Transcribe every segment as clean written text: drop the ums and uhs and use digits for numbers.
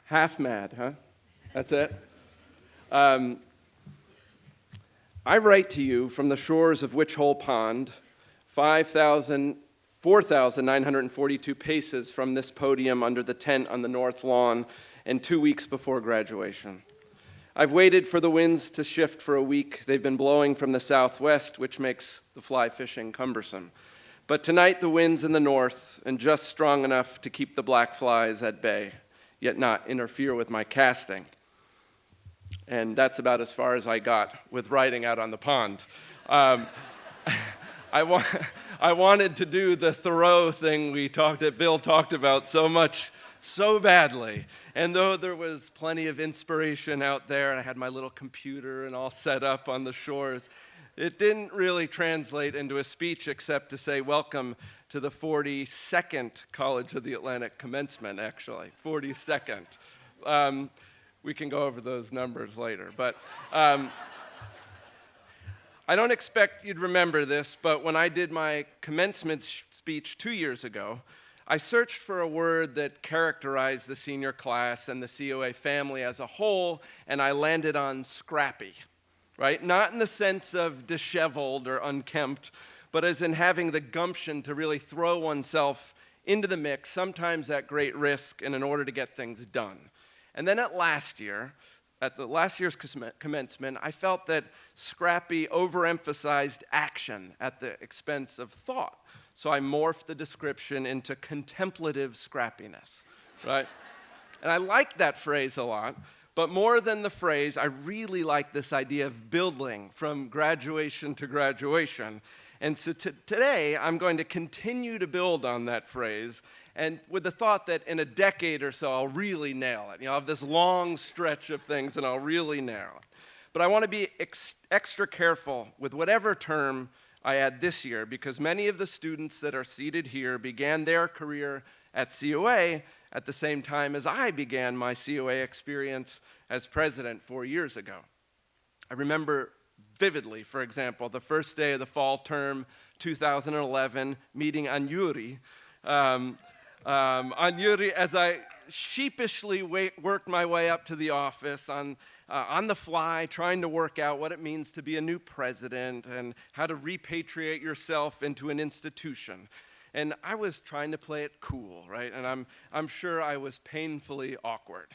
Half mad, huh? That's it? Um, I write to you from the shores of Witch Hole Pond, 4,942 paces from this podium under the tent on the north lawn, and 2 weeks before graduation. I've waited for the winds to shift for a week. They've been blowing from the southwest, which makes the fly fishing cumbersome. But tonight the wind's in the north and just strong enough to keep the black flies at bay, yet not interfere with my casting. And that's about as far as I got with writing out on the pond. I wanted to do the Thoreau thing Bill talked about so badly. And though there was plenty of inspiration out there, and I had my little computer and all set up on the shores, it didn't really translate into a speech except to say welcome to the 42nd College of the Atlantic commencement, actually, 42nd. We can go over those numbers later. But I don't expect you'd remember this, but when I did my commencement speech 2 years ago, I searched for a word that characterized the senior class and the COA family as a whole, and I landed on scrappy, right? Not in the sense of disheveled or unkempt, but as in having the gumption to really throw oneself into the mix, sometimes at great risk, and in order to get things done. And then at the last year's commencement, I felt that scrappy overemphasized action at the expense of thought. So I morphed the description into contemplative scrappiness, right? And I like that phrase a lot, but more than the phrase, I really like this idea of building from graduation to graduation. And so today, I'm going to continue to build on that phrase, and with the thought that in a decade or so, I'll really nail it. I'll have this long stretch of things, and I'll really nail it. But I want to be extra careful with whatever term I add this year, because many of the students that are seated here began their career at COA at the same time as I began my COA experience as president 4 years ago. I remember vividly, for example, the first day of the fall term, 2011, meeting Anyuri. Anyuri, as I sheepishly worked my way up to the office on the fly, trying to work out what it means to be a new president and how to repatriate yourself into an institution. And I was trying to play it cool, right? And I'm sure I was painfully awkward.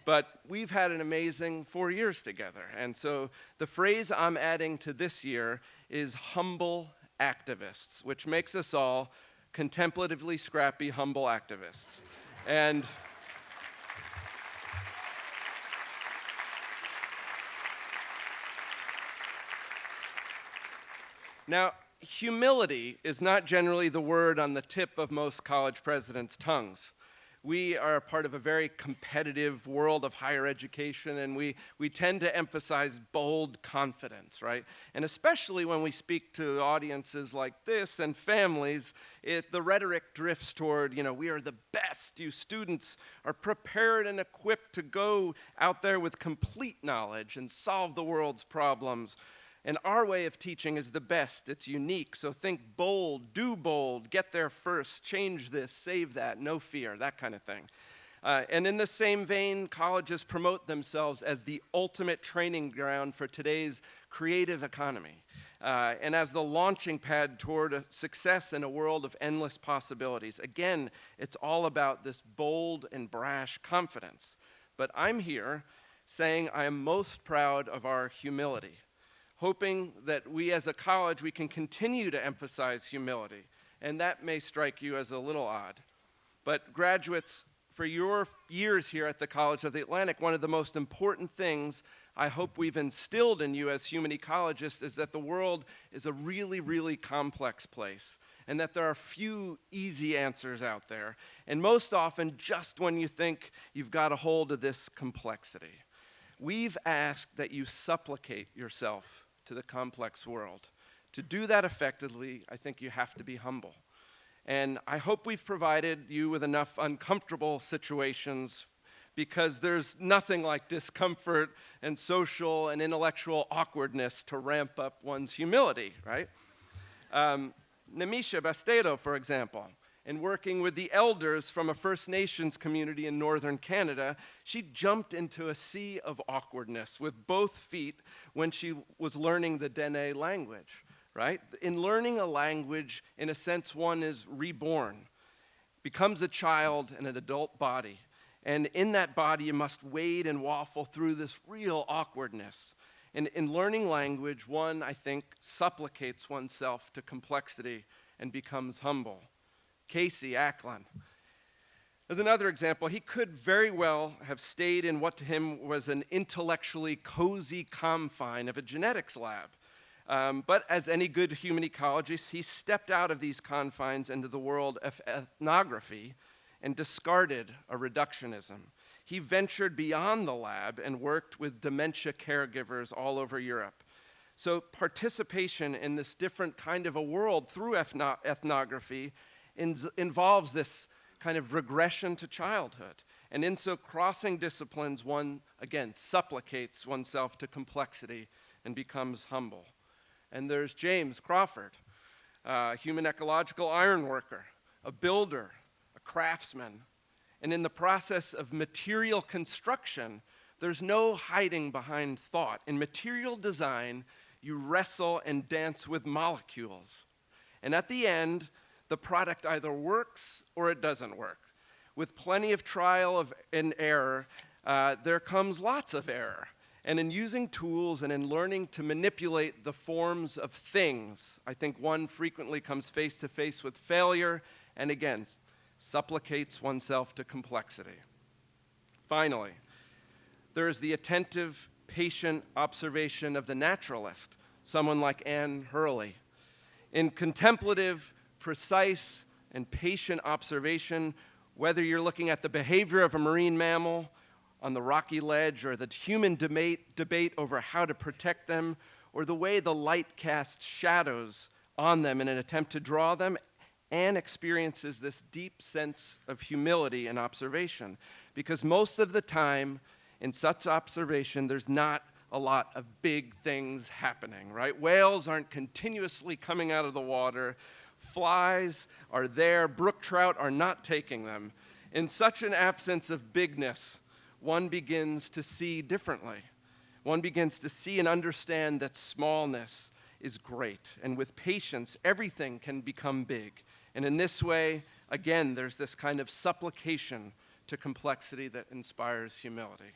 But we've had an amazing 4 years together. And so the phrase I'm adding to this year is humble activists, which makes us all contemplatively scrappy, humble activists. And now, humility is not generally the word on the tip of most college presidents' tongues. We are a part of a very competitive world of higher education, and we tend to emphasize bold confidence, right? And especially when we speak to audiences like this and families, the rhetoric drifts toward, we are the best. You students are prepared and equipped to go out there with complete knowledge and solve the world's problems. And our way of teaching is the best. It's unique. So think bold, do bold, get there first, change this, save that, no fear, that kind of thing. And in the same vein, colleges promote themselves as the ultimate training ground for today's creative economy, and as the launching pad toward a success in a world of endless possibilities. Again, it's all about this bold and brash confidence. But I'm here saying I am most proud of our humility, hoping that we as a college, we can continue to emphasize humility. And that may strike you as a little odd. But graduates, for your years here at the College of the Atlantic, one of the most important things I hope we've instilled in you as human ecologists is that the world is a really, really complex place, and that there are few easy answers out there. And most often, just when you think you've got a hold of this complexity, we've asked that you supplicate yourself to the complex world. To do that effectively, I think you have to be humble. And I hope we've provided you with enough uncomfortable situations, because there's nothing like discomfort and social and intellectual awkwardness to ramp up one's humility, right? Nemisha Bastedo, for example, and working with the elders from a First Nations community in northern Canada, she jumped into a sea of awkwardness with both feet when she was learning the Dene language, right? In learning a language, in a sense, one is reborn, becomes a child in an adult body. And in that body, you must wade and waffle through this real awkwardness. And in learning language, one, I think, supplicates oneself to complexity and becomes humble. Casey Ackland. As another example, he could very well have stayed in what to him was an intellectually cozy confine of a genetics lab. But as any good human ecologist, he stepped out of these confines into the world of ethnography and discarded a reductionism. He ventured beyond the lab and worked with dementia caregivers all over Europe. So participation in this different kind of a world through ethnography involves this kind of regression to childhood. And in so crossing disciplines, one, again, supplicates oneself to complexity and becomes humble. And there's James Crawford, a human ecological iron worker, a builder, a craftsman. And in the process of material construction, there's no hiding behind thought. In material design, you wrestle and dance with molecules. And at the end, the product either works or it doesn't work. With plenty of trial and error, there comes lots of error. And in using tools and in learning to manipulate the forms of things, I think one frequently comes face to face with failure and again, supplicates oneself to complexity. Finally, there is the attentive, patient observation of the naturalist, someone like Anne Hurley. In contemplative, precise, and patient observation, whether you're looking at the behavior of a marine mammal on the rocky ledge or the human debate over how to protect them, or the way the light casts shadows on them in an attempt to draw them, Anne experiences this deep sense of humility and observation. Because most of the time, in such observation, there's not a lot of big things happening, right? Whales aren't continuously coming out of the water. Flies are there. Brook trout are not taking them. In such an absence of bigness, one begins to see differently. One begins to see and understand that smallness is great. And with patience, everything can become big. And in this way, again, there's this kind of supplication to complexity that inspires humility.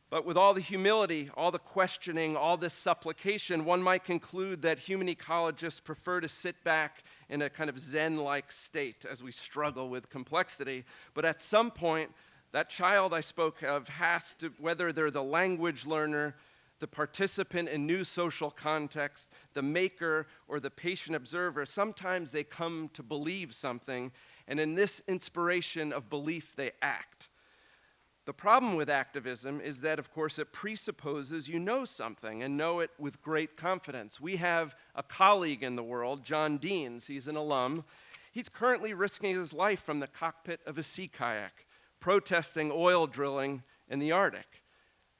But with all the humility, all the questioning, all this supplication, one might conclude that human ecologists prefer to sit back in a kind of Zen-like state as we struggle with complexity. But at some point, that child I spoke of has to, whether they're the language learner, the participant in new social context, the maker, or the patient observer, sometimes they come to believe something, and in this inspiration of belief, they act. The problem with activism is that, of course, it presupposes you know something and know it with great confidence. We have a colleague in the world, John Deans. He's an alum. He's currently risking his life from the cockpit of a sea kayak, protesting oil drilling in the Arctic.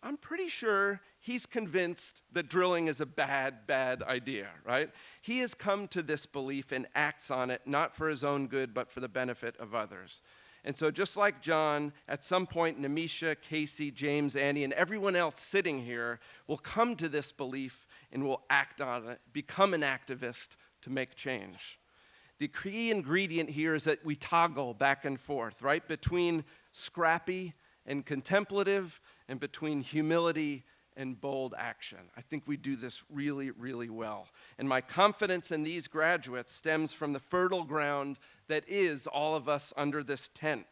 I'm pretty sure he's convinced that drilling is a bad idea, right? He has come to this belief and acts on it, not for his own good, but for the benefit of others. And so just like John, at some point, Namisha, Casey, James, Annie, and everyone else sitting here will come to this belief and will act on it, become an activist to make change. The key ingredient here is that we toggle back and forth, right? Between scrappy and contemplative, and between humility and bold action. I think we do this really, really well. And my confidence in these graduates stems from the fertile ground that is all of us under this tent.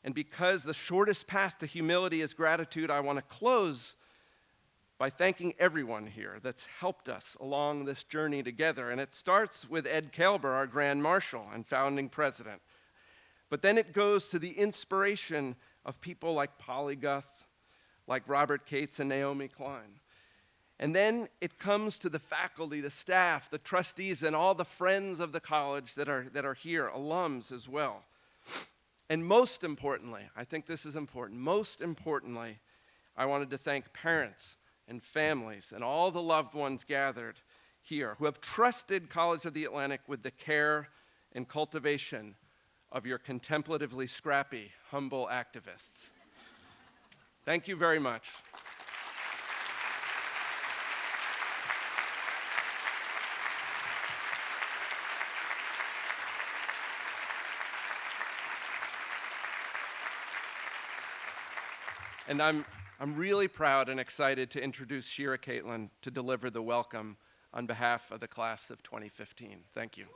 And because the shortest path to humility is gratitude, I want to close by thanking everyone here that's helped us along this journey together. And it starts with Ed Kalber, our Grand Marshal and founding president. But then it goes to the inspiration of people like Polly Guth, like Robert Cates and Naomi Klein. And then it comes to the faculty, the staff, the trustees, and all the friends of the college that are here, alums as well. And most importantly, I think this is important, most importantly, I wanted to thank parents and families and all the loved ones gathered here who have trusted College of the Atlantic with the care and cultivation of your contemplatively scrappy, humble activists. Thank you very much. And I'm really proud and excited to introduce Shira Caitlin to deliver the welcome on behalf of the class of 2015. Thank you.